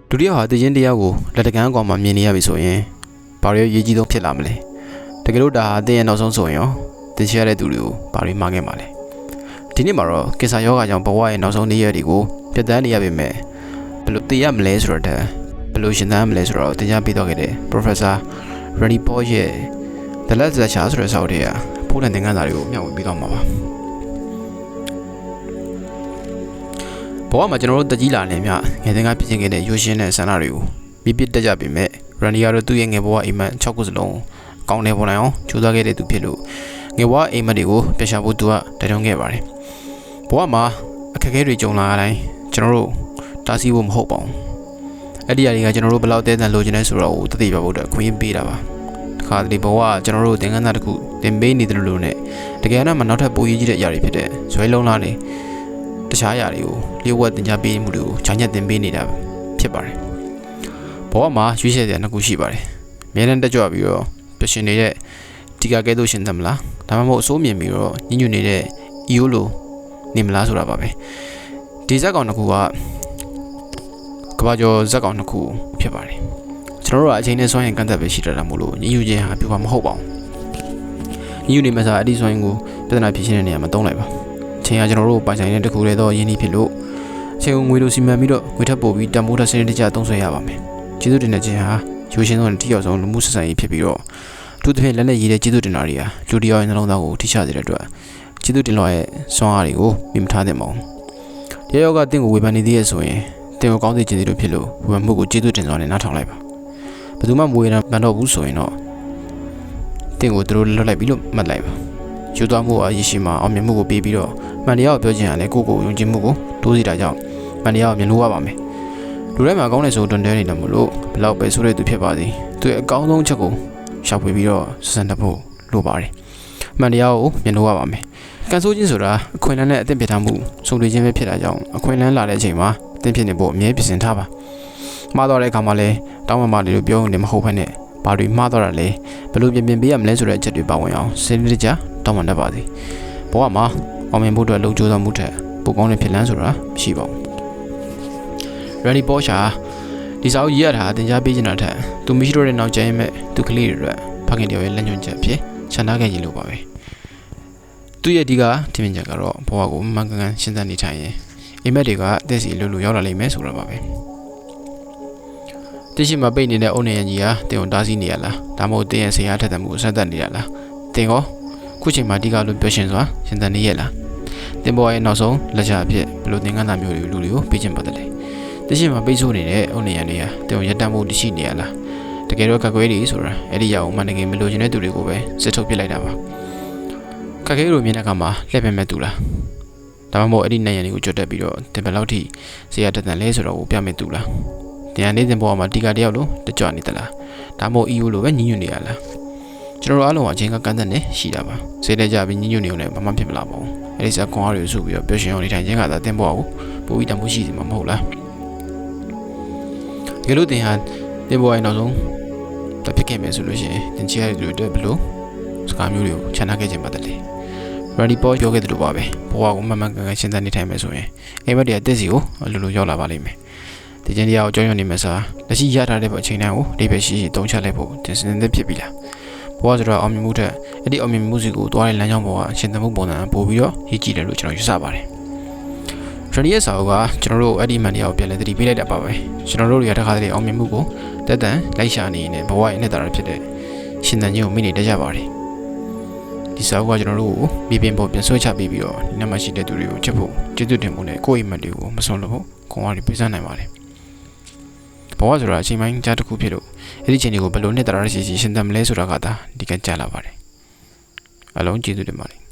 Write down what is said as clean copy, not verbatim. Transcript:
ဒုတိယဟာတည်ခြင်းတရားကိုလက်တကမ်းကောင်မှမြင်နေရပြီဆိုရင်ဘာတွေရေးကြီးဆုံးဖြစ်လာမလဲတကယ်လို့ဒါဟာတင်းရဲ့နောက်ဆုံးဆိုရင်ရောတင်ရှိရတဲ့သူတွေကိုဘာတွေမှားခဲ့မှာလဲဒီနေ့မှာတော့ကင်ဆာယောဂါကြောင့်ဘဝရဲ့နောက်ဆုံးနေ့ရက်တွေကိုပြတ်သန်းနေရပြီမဲ့ဘယ်လိုသိရမလဲဆိုတော့ဘယ်လိုရှင်းသမ်းမလဲဆိုတော့တင်ပြပေးတော့ခဲ့တဲ့ Professor Randy Paul ရဲ့ The Last Lecture ဆိုတဲ့စာအုပ်ထဲကဖိုးလန်သင်ခန်းစာတွေကိုမျှဝေပေးတော့မှာပါဘဝမှာကျွန်တော်တို့တကြီးလာနေမြငယ်စဉ်ကပြည့်ချင်းခဲ့တဲ့ရိုးရှင်းတဲ့ဆန္ဒတွေကိုမြပြတက်ကြပြီမဲ့ Randy ကတော့သူ့ရဲ့ငယ်ဘဝအိမ်မက်6ခုစလုံးကောင်းနေပေါ်နိုင်အောင်ကြိုးစားခဲ့တဲ့သူဖြစ်လို့ငယ်ဘဝအိမ်မက်တွေကိုပြရှာဖို့သူကတိုက်တွန်းခဲ့ပါတယ်ဘဝမှာအခက်အခဲတွေကြုံလာတိုင်းကျွန်တော်တို့တားဆီးဖို့မဟုတ်ပါဘူးအဲ့ဒီအရာတွေကကျွန်တော်တို့ဘယ်လောက်တဲတန်လိုချင်လဲဆိုတော့တတိပြဖို့အတွက်ခွင့်ပေးတာပါတခါတလေဘဝကျွန်တော်တို့သင်ခန်းစာတစ်ခုသင်ပေးနေတယ်လို့နဲ့တကယ်တော့မှနောက်ထပ်ပိုရေးကြီးတဲ့အရာတွေဖြစ်တဲ့ဇွဲလုံးလားနေတခြားအရာတွေကိုလျှို့ဝှက်သင်ကြားပေးမှုတွေကိုခြံညက်သင်ပေးနေတာဖြစ်ပါတယ်ဘဝမှာရွေးချယ်တဲ့နှစ်ခုရှိပါတယ်အများနဲ့တက်ကြွပြီးတော့ပျော်ရွှင်နေတဲ့ဒီကကဲသို့ရှင်သမ်းမလားဒါမှမဟုတ်အစိုးမြင်ပြီးတော့ညညွတ်နေတဲ့ EO လိုနေမလားဆိုတာပါပဲဒီဇက်ကောင်တစ်ခုကကဘာကျော်ဇက်ကောင်တစ်ခုဖြစ်ပါတယ်ကျွန်တော်တို့ကအချိန်နဲ့စွမ်းရင်ကန့်သက်ပဲရှိတတ်တာမို့လို့ညညွတ်ခြင်းဟာပြပါမဟုတ်ပါဘူးညညွတ်နေမှစားအဲ့ဒီစွမ်းရင်ကိုပြဿနာဖြေရှင်းတဲ့နေရာမှာသုံးလိုက်ပါချိန်ကကျွန်တော်တို့ပိုင်ဆိုင်တဲ့တစ်ခုတည်းသောယင်းနှီးဖြစ်လို့အချိန်ကိုငွေလိုစီမံပြီးတော့ငွေထပ်ပို့ပြီးတန်ဖိုးထပ်စနစ်တကျသုံးစွဲရပါမယ်ကျေးဇူးတင်တဲ့ခြင်းဟာရိုးရှင်းဆုံးနဲ့ထိရောက်ဆုံးလူမှုဆက်ဆံရေးဖြစ်ပြီးတော့သူတစ်ဖက်လက်နဲ့ရေးတဲ့ကျေးဇူးတင်တာတွေကလူတယောက်ရဲ့နှလုံးသားကိုထိချစေတဲ့အတွက်ကျေးဇူးတင်လို့ရဲ့စွမ်းအားတွေကိုမြင်မထားသင့်ပါဘူးတရားယောဂတင့်ကိုဝေဖန်နေသေးရဆိုရင်တင်ကိုကောင်းစေခြင်းတွေဖြစ်လို့ဝေဖန်မှုကိုကျေးဇူးတင်စွာနဲ့နားထောင်လိုက်ပါဘယ်သူမှမဝေဖန်မှန်တော့ဘူးဆိုရင်တော့တင်ကိုသူတို့လွတ်လိုက်ပြီးလို့မှတ်လိုက်ပါယူသွားမှုအရေးရှိမှအောင်မြင်မှုကိုပေးပြီးတော့မှန်တရားကိုပြောခြင်းဟာလည်းကိုယ့်ကိုယ်ယုံကြည်မှုကိုတိုးစီတာကြောင့်မှန်တရားကိုမြင်လို့ရပါမယ်လူတိုင်းမှာကောင်းတဲ့ဆိုတွင်တဲနေတာမို့လို့ဘယ်လောက်ပဲဆိုတဲ့သူဖြစ်ပါစေသူရဲ့အကောင်းဆုံးချက်ကိုရှာဖွေပြီးတော့စစံတဖို့လိုပါတယ်မှန်တရားကိုမြင်လို့ရပါမယ်ကန်ဆိုးခြင်းဆိုတာအခွင့်အလမ်းနဲ့အသင့်ပြထားမှုစုံလင်ခြင်းပဲဖြစ်တာကြောင့်အခွင့်အလမ်းလာတဲ့အချိန်မှာအသင့်ဖြစ်နေဖို့အမြဲပြင်ဆင်ထားပါမှားတော့တဲ့အခါမှာလည်းတောင်းပန်ပါလေလို့ပြောနေမဟုတ်ဘဲနဲ့ဘာတွေမှားတော့တာလဲဘယ်လိုပြင်ပေးရမလဲဆိုတဲ့အချက်တွေပါဝင်အောင်စနစ်တကျတောင်းပန်တတ်ပါစေဘဝမှာအောင်မြင်ဖို့အတွက်လုံခြုံသောမှုထက်ပိုကောင်းတဲ့ဖြစ်လန်းဆိုတာမရှိပါဘူး Randy Paul ဒီစာအုပ်ရေးရတာတင် जा ပေးချင်တာထက်သူမရှိတော့တဲ့နောက်ကျရင်မဲ့သူကလေးတွေအတွက်ဖခင်တယောက်ရဲ့လက်ညွှန်ချက်ဖြစ်ခြံထားခဲ့ခြင်းလို့ပါပဲသူရဲ့ဒီကထင်မြင်ချက်ကတော့ဘဝကိုမှန်ကန်ကန်ရှင်းသန်နေထိုင်ရင်အိမ်မက်တွေကအသက်စီအလိုလိုရောက်လာလိမ့်မယ်ဆိုတာပါပဲတရှိမှာပိတ်နေတဲ့အုံနေရကြီးဟာတင်ကိုတားဆီးနေရလားဒါမှမဟုတ်တင်ရဲ့ဆရာထက်သမှုအဆက်သက်နေရလားတင်ရောခုချိန်မှာဒီကလိုပြောရှင်စွာရှင်းသန်နေရလားတင်ဘဝရဲ့နောက်ဆုံးလက်ချအဖြစ်ဘယ်လိုသင်ခန်းစာမျိုးတွေလူတွေကိုပေးခြင်းပါတယ်တရှိမှာပိတ်ဆို့နေတဲ့အုံနေရနေဟာတင်ကိုရတတ်မှုတရှိနေရလားတကယ်တော့ကကွဲတွေဆိုတာအဲ့ဒီရောက်မှန်တကယ်မလိုချင်တဲ့သူတွေကိုပဲစစ်ထုတ်ပစ်လိုက်တာပါခက်ခဲလိုမြင်တဲ့အခါမှာလှည့်ပင်မဲ့သူလားဒါမှမဟုတ်အဲ့ဒီနိုင်ရံတွေကိုကြွတ်တက်ပြီးတော့တင်ဘယ်လောက်ထိဇေယျတက်တန်လဲဆိုတော့ကိုပြမဲ့သူလားတရားနေစဉ်ဘဝမှာတီကာတယောက်လို့တကြွနေသလားဒါမှမဟုတ် EO လို့ပဲညှဉ်းညွတ်နေရလားကျွန်တော်တို့အားလုံးအချင်းကကန့်သက်နေရှိတာပါဈေးတက်ကြပြီးညှဉ်းညွတ်နေုံနဲ့ဘာမှဖြစ်မလာပါဘူးအဲ့ဒီစကွန်အားတွေစုပြီးတော့ပျော်ရွှင်အောင်နေထိုင်ခြင်းကသာတင်ဘဝကိုပိုပြီးတမိုးရှိစီမှာမဟုတ်လားဒီလိုတင်ဟာတင်ဘဝရဲ့နောက်ဆုံးတဖြစ်ခဲ့မယ်ဆိုလို့ရှိရင်တင်ချရတဲ့လူတွေဘယ်လိုစကားမျိုးတွေကိုခြံထားခဲ့ခြင်းပါတယ် Randy Paul ပြောခဲ့တယ်လို့ပါပဲဘဝကိုမှန်မှန်ကန်ကန်ရှင်းသန်နေထိုင်မယ်ဆိုရင်အိမ်မက်တွေအသက်စီကိုအလိုလိုရောက်လာပါလိမ့်မယ်ဒီကျင်းတရားကိုကြောင်းရွံ့နေမယ်ဆိုတာလက်ရှိရထားတဲ့အချိန်တိုင်းကိုဒီပဲရှိရှိတုံးချလိုက်ဖို့တင်စင်သင့်ဖြစ်ပြီလားဘဝဆိုတော့အောင်မြင်မှုထက်အဲ့ဒီအောင်မြင်မှုစီကိုတွားတဲ့လမ်းကြောင်းပေါ်ကရှင်းသန်မှုပုံစံပို့ပြီးတော့ရည်ကြည်တယ်လို့ကျွန်တော်ယူဆပါတယ် Randy ရဲ့စာအုပ်ကကျွန်တော်တို့အဲ့ဒီမှန်တရားကိုပြန်လည်သတိပေးလိုက်တာပါပဲကျွန်တော်တို့တွေကတစ်ခါတလေအောင်မြင်မှုကိုတက်တန်လိုက်ရှာနေနေဘဝရဲ့အနှစ်သာရဖြစ်တဲ့ရှင်းသန်ခြင်းကိုမိနေတတ်ကြပါတယ်ဒီစာအုပ်ကကျွန်တော်တို့ကိုမိပင်ပေါ်ပြန်ဆွဲချပေးပြီးတော့ဒီနေ့မှရှိတဲ့သူတွေကိုချက်ဖို့ကျေးဇူးတင်မှုနဲ့ကိုယ့်အိမ်မက်တွေကိုမဆုံးလို့ခွန်အားတွေပေးစမ်းနိုင်ပါတယ်ဘဝဆိုတာအချိန်ပိုင်းကြားတစ်ခုဖြစ်လို့အဲ့ဒီအချိန်တွေကိုဘယ်လိုနဲ့တရားရရှိရှင်းသန်မလဲဆိုတာကသာဒီကကြားလာပါတယ်အလုံးကျေးဇူးတင်ပါတယ်